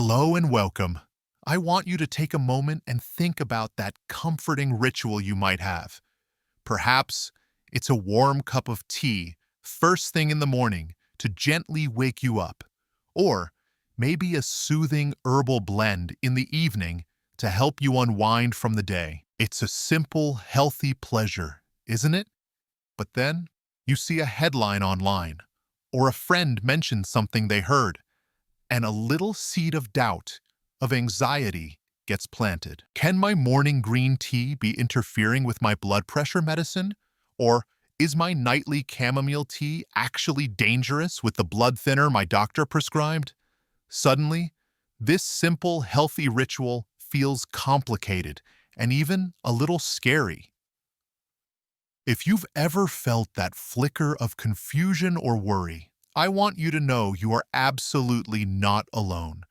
Hello and welcome. I want you to take a moment and think about that comforting ritual you might have. Perhaps it's a warm cup of tea first thing in the morning to gently wake you up, or maybe a soothing herbal blend in the evening to help you unwind from the day. It's a simple, healthy pleasure, isn't it? But then you see a headline online, or a friend mentions something they heard, and a little seed of doubt, of anxiety, gets planted. Can my morning green tea be interfering with my blood pressure medicine? Or is my nightly chamomile tea actually dangerous with the blood thinner my doctor prescribed? Suddenly, this simple, healthy ritual feels complicated and even a little scary. If you've ever felt that flicker of confusion or worry, I want you to know you are absolutely not alone.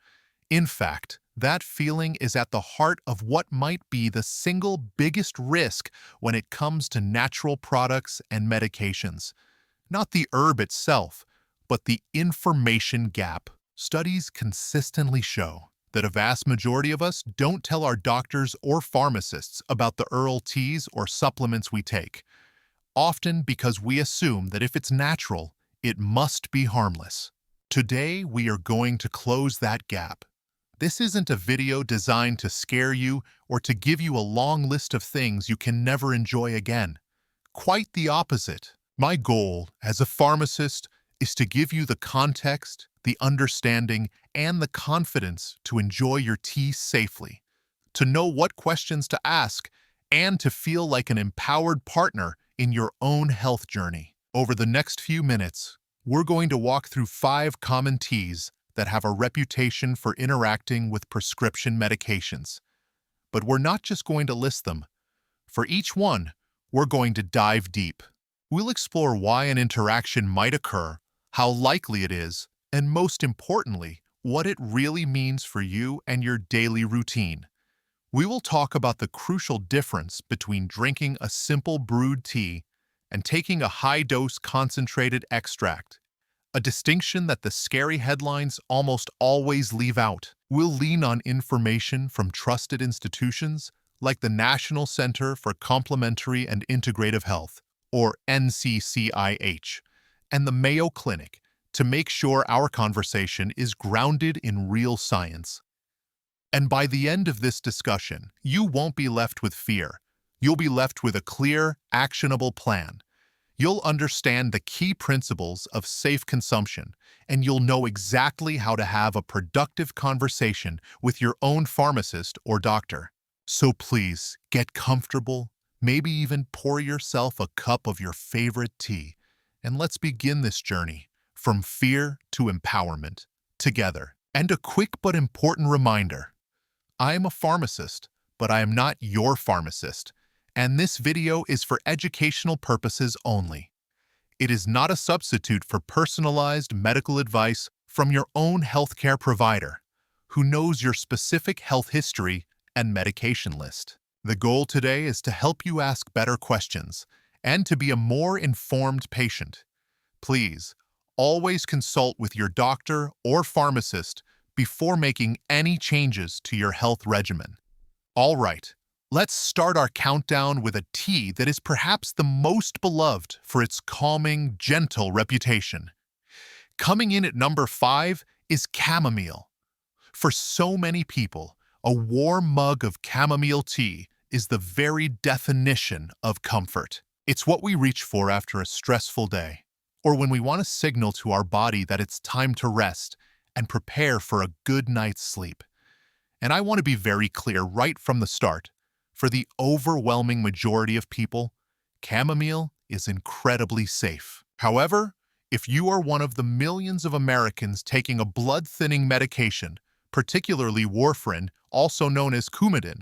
In fact, that feeling is at the heart of what might be the single biggest risk when it comes to natural products and medications. Not the herb itself, but the information gap. Studies consistently show that a vast majority of us don't tell our doctors or pharmacists about the herbal teas or supplements we take, often because we assume that if it's natural, it must be harmless. Today, we are going to close that gap. This isn't a video designed to scare you or to give you a long list of things you can never enjoy again. Quite the opposite. My goal as a pharmacist is to give you the context, the understanding, and the confidence to enjoy your tea safely, to know what questions to ask, and to feel like an empowered partner in your own health journey. Over the next few minutes, we're going to walk through 5 common teas that have a reputation for interacting with prescription medications. But we're not just going to list them. For each one, we're going to dive deep. We'll explore why an interaction might occur, how likely it is, and most importantly, what it really means for you and your daily routine. We will talk about the crucial difference between drinking a simple brewed tea and taking a high-dose concentrated extract, a distinction that the scary headlines almost always leave out. We'll lean on information from trusted institutions like the National Center for Complementary and Integrative Health, or NCCIH, and the Mayo Clinic to make sure our conversation is grounded in real science. And by the end of this discussion, you won't be left with fear. You'll be left with a clear, actionable plan. You'll understand the key principles of safe consumption, and you'll know exactly how to have a productive conversation with your own pharmacist or doctor. So please, get comfortable, maybe even pour yourself a cup of your favorite tea, and let's begin this journey from fear to empowerment together. And a quick but important reminder: I am a pharmacist, but I am not your pharmacist, and this video is for educational purposes only. It is not a substitute for personalized medical advice from your own healthcare provider, who knows your specific health history and medication list. The goal today is to help you ask better questions and to be a more informed patient. Please, always consult with your doctor or pharmacist before making any changes to your health regimen. All right, let's start our countdown with a tea that is perhaps the most beloved for its calming, gentle reputation. Coming in at number 5 is chamomile. For so many people, a warm mug of chamomile tea is the very definition of comfort. It's what we reach for after a stressful day, or when we want to signal to our body that it's time to rest and prepare for a good night's sleep. And I want to be very clear right from the start. For the overwhelming majority of people, chamomile is incredibly safe. However, if you are one of the millions of Americans taking a blood-thinning medication, particularly warfarin, also known as Coumadin,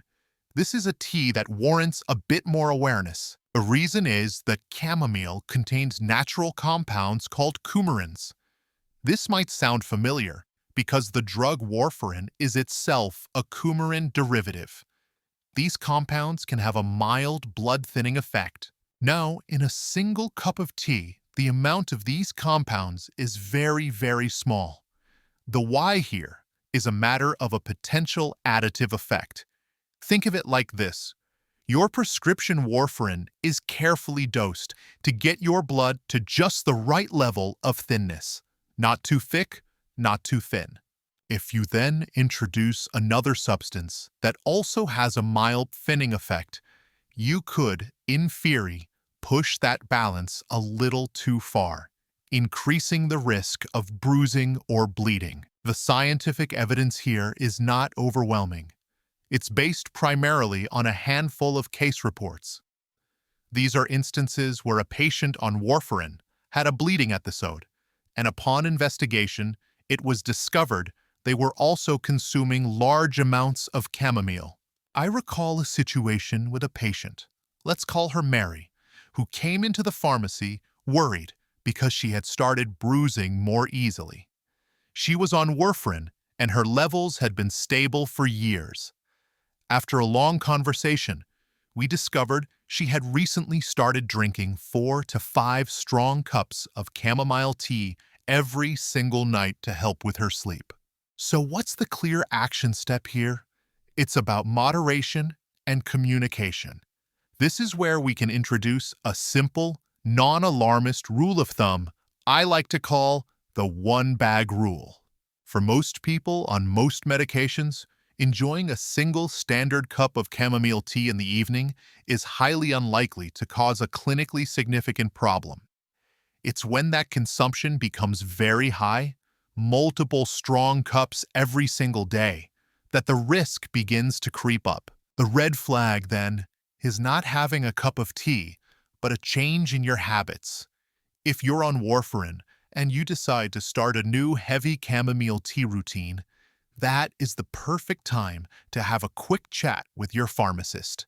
this is a tea that warrants a bit more awareness. The reason is that chamomile contains natural compounds called coumarins. This might sound familiar because the drug warfarin is itself a coumarin derivative. These compounds can have a mild blood-thinning effect. Now, in a single cup of tea, the amount of these compounds is very, very small. The why here is a matter of a potential additive effect. Think of it like this. Your prescription warfarin is carefully dosed to get your blood to just the right level of thinness. Not too thick, not too thin. If you then introduce another substance that also has a mild thinning effect, you could, in theory, push that balance a little too far, increasing the risk of bruising or bleeding. The scientific evidence here is not overwhelming. It's based primarily on a handful of case reports. These are instances where a patient on warfarin had a bleeding episode, and upon investigation, it was discovered they were also consuming large amounts of chamomile. I recall a situation with a patient, let's call her Mary, who came into the pharmacy worried because she had started bruising more easily. She was on warfarin, and her levels had been stable for years. After a long conversation, we discovered she had recently started drinking 4 to 5 strong cups of chamomile tea every single night to help with her sleep. So what's the clear action step here? It's about moderation and communication. This is where we can introduce a simple, non-alarmist rule of thumb I like to call the one-bag rule. For most people on most medications, enjoying a single standard cup of chamomile tea in the evening is highly unlikely to cause a clinically significant problem. It's when that consumption becomes very high, multiple strong cups every single day, that the risk begins to creep up. The red flag, then, is not having a cup of tea, but a change in your habits. If you're on warfarin and you decide to start a new heavy chamomile tea routine, that is the perfect time to have a quick chat with your pharmacist.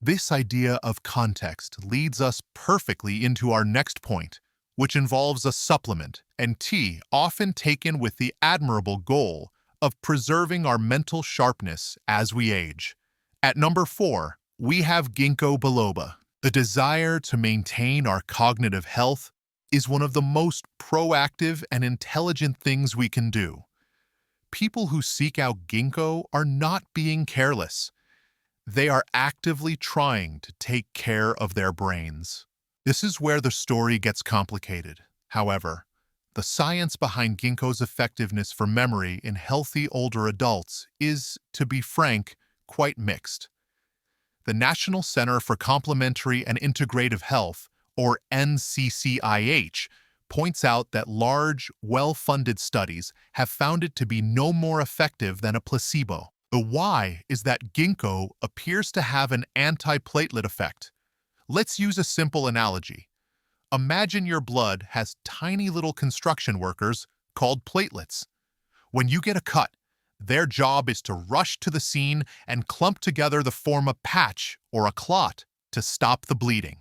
This idea of context leads us perfectly into our next point, which involves a supplement and tea often taken with the admirable goal of preserving our mental sharpness as we age. At number 4, we have Ginkgo Biloba. The desire to maintain our cognitive health is one of the most proactive and intelligent things we can do. People who seek out ginkgo are not being careless. They are actively trying to take care of their brains. This is where the story gets complicated. However, the science behind ginkgo's effectiveness for memory in healthy older adults is, to be frank, quite mixed. The National Center for Complementary and Integrative Health, or NCCIH, points out that large, well-funded studies have found it to be no more effective than a placebo. The why is that ginkgo appears to have an anti-platelet effect. Let's use a simple analogy. Imagine your blood has tiny little construction workers called platelets. When you get a cut, their job is to rush to the scene and clump together to form a patch or a clot to stop the bleeding.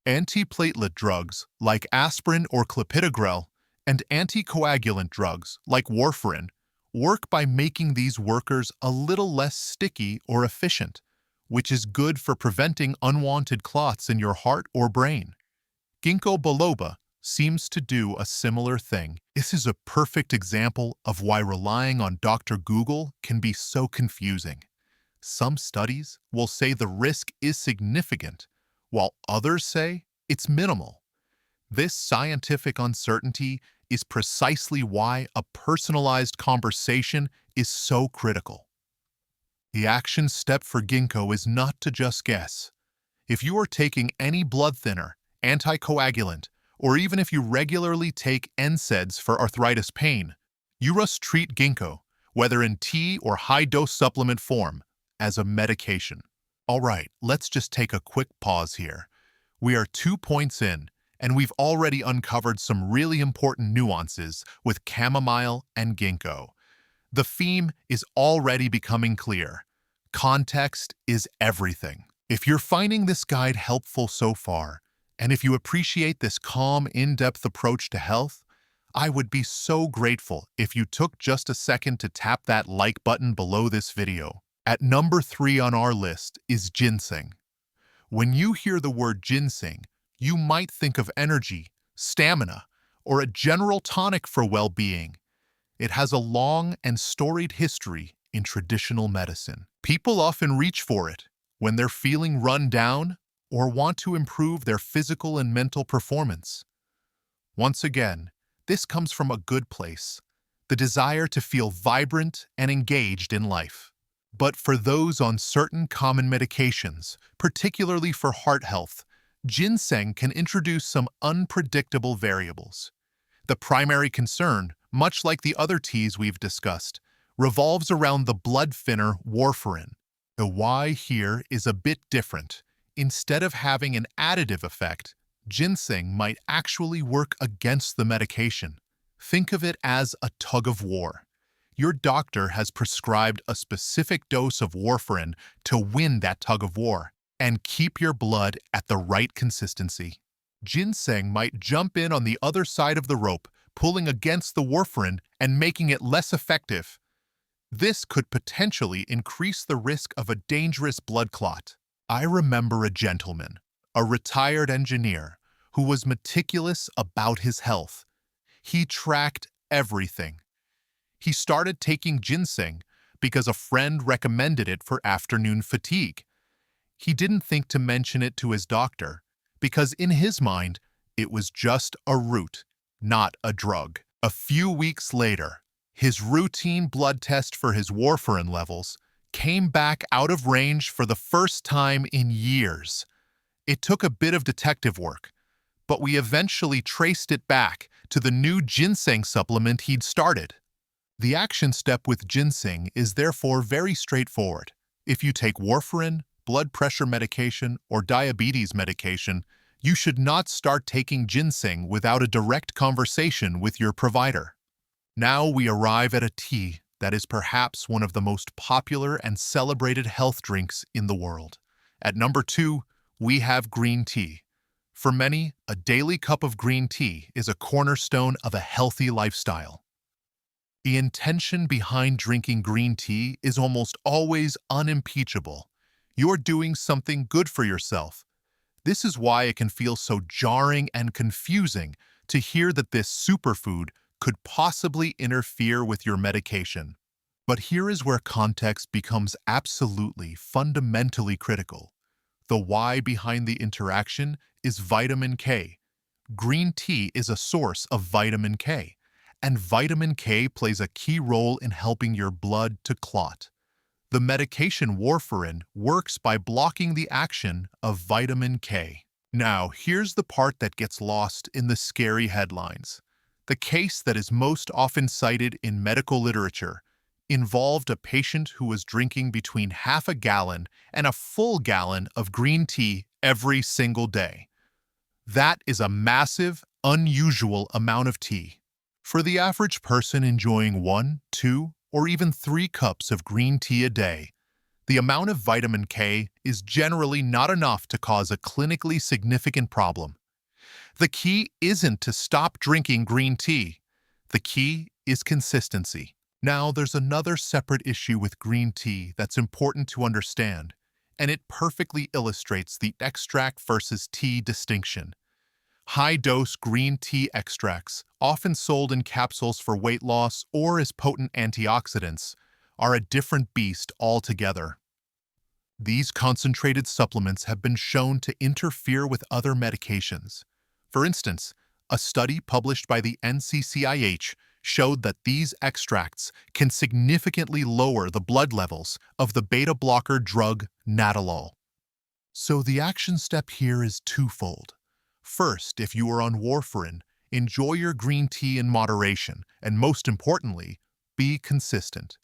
Anti-platelet drugs like aspirin or clopidogrel and anticoagulant drugs like warfarin work by making these workers a little less sticky or efficient, which is good for preventing unwanted clots in your heart or brain. Ginkgo biloba seems to do a similar thing. This is a perfect example of why relying on Dr. Google can be so confusing. Some studies will say the risk is significant, while others say it's minimal. This scientific uncertainty is precisely why a personalized conversation is so critical. The action step for ginkgo is not to just guess. If you are taking any blood thinner, anticoagulant, or even if you regularly take NSAIDs for arthritis pain, you must treat ginkgo, whether in tea or high-dose supplement form, as a medication. All right, let's just take a quick pause here. We are 2 points in, and we've already uncovered some really important nuances with chamomile and ginkgo. The theme is already becoming clear. Context is everything. If you're finding this guide helpful so far, and if you appreciate this calm, in-depth approach to health, I would be so grateful if you took just a second to tap that like button below this video. At number 3 on our list is ginseng. When you hear the word ginseng, you might think of energy, stamina, or a general tonic for well-being. It has a long and storied history in traditional medicine. People often reach for it when they're feeling run down or want to improve their physical and mental performance. Once again, this comes from a good place, the desire to feel vibrant and engaged in life. But for those on certain common medications, particularly for heart health, ginseng can introduce some unpredictable variables. The primary concern, much like the other teas we've discussed, revolves around the blood thinner warfarin. The why here is a bit different. Instead of having an additive effect, ginseng might actually work against the medication. Think of it as a tug of war. Your doctor has prescribed a specific dose of warfarin to win that tug of war and keep your blood at the right consistency. Ginseng might jump in on the other side of the rope, pulling against the warfarin and making it less effective. This could potentially increase the risk of a dangerous blood clot. I remember a gentleman, a retired engineer, who was meticulous about his health. He tracked everything. He started taking ginseng because a friend recommended it for afternoon fatigue. He didn't think to mention it to his doctor because in his mind, it was just a root, not a drug. A few weeks later, his routine blood test for his warfarin levels came back out of range for the first time in years. It took a bit of detective work, but we eventually traced it back to the new ginseng supplement he'd started. The action step with ginseng is therefore very straightforward. If you take warfarin, blood pressure medication, or diabetes medication, you should not start taking ginseng without a direct conversation with your provider. Now we arrive at a tea that is perhaps one of the most popular and celebrated health drinks in the world. At number 2, we have green tea. For many, a daily cup of green tea is a cornerstone of a healthy lifestyle. The intention behind drinking green tea is almost always unimpeachable. You're doing something good for yourself. This is why it can feel so jarring and confusing to hear that this superfood could possibly interfere with your medication. But here is where context becomes absolutely, fundamentally critical. The why behind the interaction is vitamin K. Green tea is a source of vitamin K, and vitamin K plays a key role in helping your blood to clot. The medication warfarin works by blocking the action of vitamin K. Now, here's the part that gets lost in the scary headlines. The case that is most often cited in medical literature involved a patient who was drinking between half a gallon and a full gallon of green tea every single day. That is a massive, unusual amount of tea. For the average person enjoying 1, 2, or even 3 cups of green tea a day, the amount of vitamin K is generally not enough to cause a clinically significant problem. The key isn't to stop drinking green tea. The key is consistency. Now, there's another separate issue with green tea that's important to understand, and it perfectly illustrates the extract versus tea distinction. High-dose green tea extracts, often sold in capsules for weight loss or as potent antioxidants, are a different beast altogether. These concentrated supplements have been shown to interfere with other medications. For instance, a study published by the NCCIH showed that these extracts can significantly lower the blood levels of the beta-blocker drug nadolol. So the action step here is twofold. First, if you are on warfarin, enjoy your green tea in moderation, and most importantly, be consistent.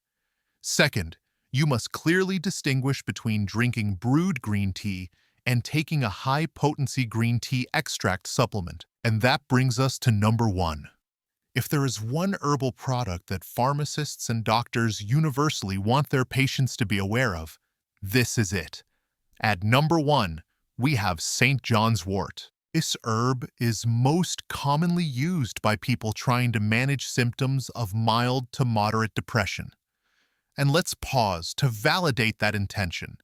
Second, you must clearly distinguish between drinking brewed green tea and taking a high-potency green tea extract supplement. And that brings us to number 1. If there is one herbal product that pharmacists and doctors universally want their patients to be aware of, this is it. At number 1, we have St. John's wort. This herb is most commonly used by people trying to manage symptoms of mild to moderate depression. And let's pause to validate that intention.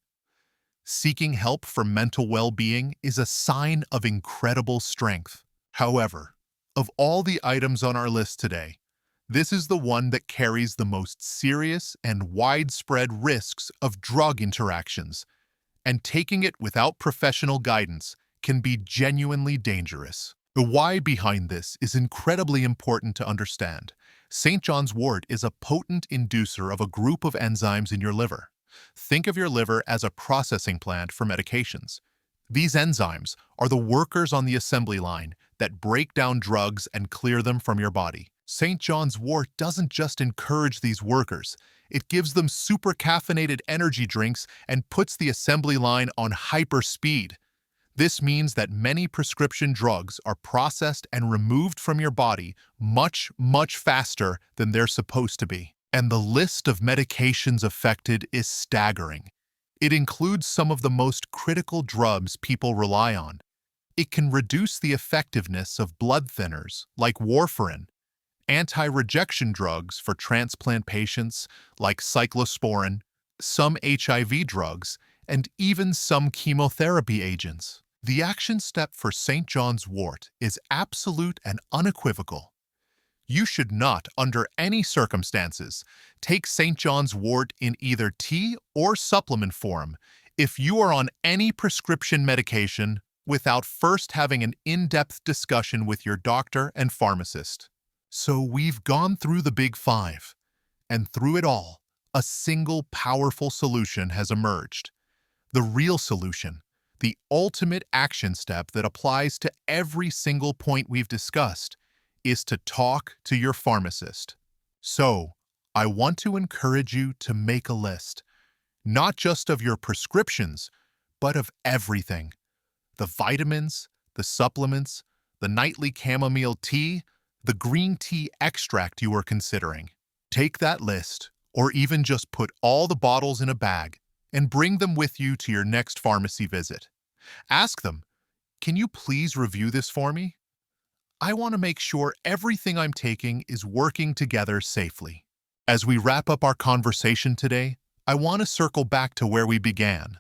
Seeking help for mental well-being is a sign of incredible strength. However, of all the items on our list today, This is the one that carries the most serious and widespread risks of drug interactions, and taking it without professional guidance can be genuinely dangerous. The why behind this is incredibly important to understand. St. John's wort is a potent inducer of a group of enzymes in your liver. Think of your liver as a processing plant for medications. These enzymes are the workers on the assembly line that break down drugs and clear them from your body. St. John's wort doesn't just encourage these workers, it gives them super caffeinated energy drinks and puts the assembly line on hyper speed. This means that many prescription drugs are processed and removed from your body much, much faster than they're supposed to be. And the list of medications affected is staggering. It includes some of the most critical drugs people rely on. It can reduce the effectiveness of blood thinners like warfarin, anti-rejection drugs for transplant patients like cyclosporin, some HIV drugs, and even some chemotherapy agents. The action step for St. John's wort is absolute and unequivocal. You should not, under any circumstances, take St. John's wort in either tea or supplement form if you are on any prescription medication without first having an in-depth discussion with your doctor and pharmacist. So we've gone through the big five, and through it all, a single powerful solution has emerged. The real solution, the ultimate action step that applies to every single point we've discussed, is to talk to your pharmacist. So, I want to encourage you to make a list, not just of your prescriptions, but of everything. The vitamins, the supplements, the nightly chamomile tea, the green tea extract you are considering. Take that list, or even just put all the bottles in a bag and bring them with you to your next pharmacy visit. Ask them, "Can you please review this for me? I want to make sure everything I'm taking is working together safely." As we wrap up our conversation today, I want to circle back to where we began.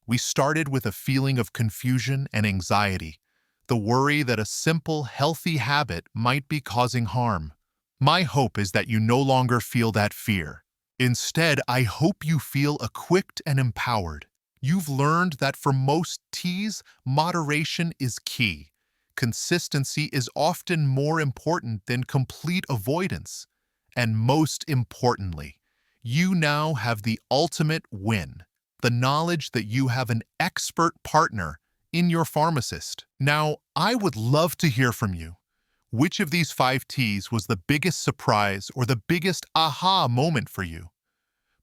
We started with a feeling of confusion and anxiety, the worry that a simple, healthy habit might be causing harm. My hope is that you no longer feel that fear. Instead, I hope you feel equipped and empowered. You've learned that for most teas, moderation is key. Consistency is often more important than complete avoidance. And most importantly, you now have the ultimate win, the knowledge that you have an expert partner in your pharmacist. Now, I would love to hear from you. Which of these 5 teas was the biggest surprise or the biggest aha moment for you?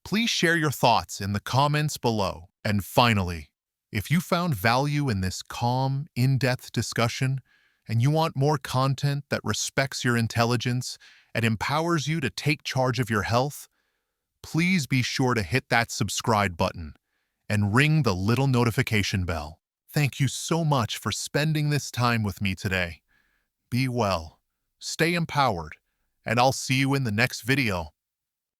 Please share your thoughts in the comments below. And finally, if you found value in this calm, in-depth discussion, and you want more content that respects your intelligence and empowers you to take charge of your health, please be sure to hit that subscribe button and ring the little notification bell. Thank you so much for spending this time with me today. Be well, stay empowered, and I'll see you in the next video.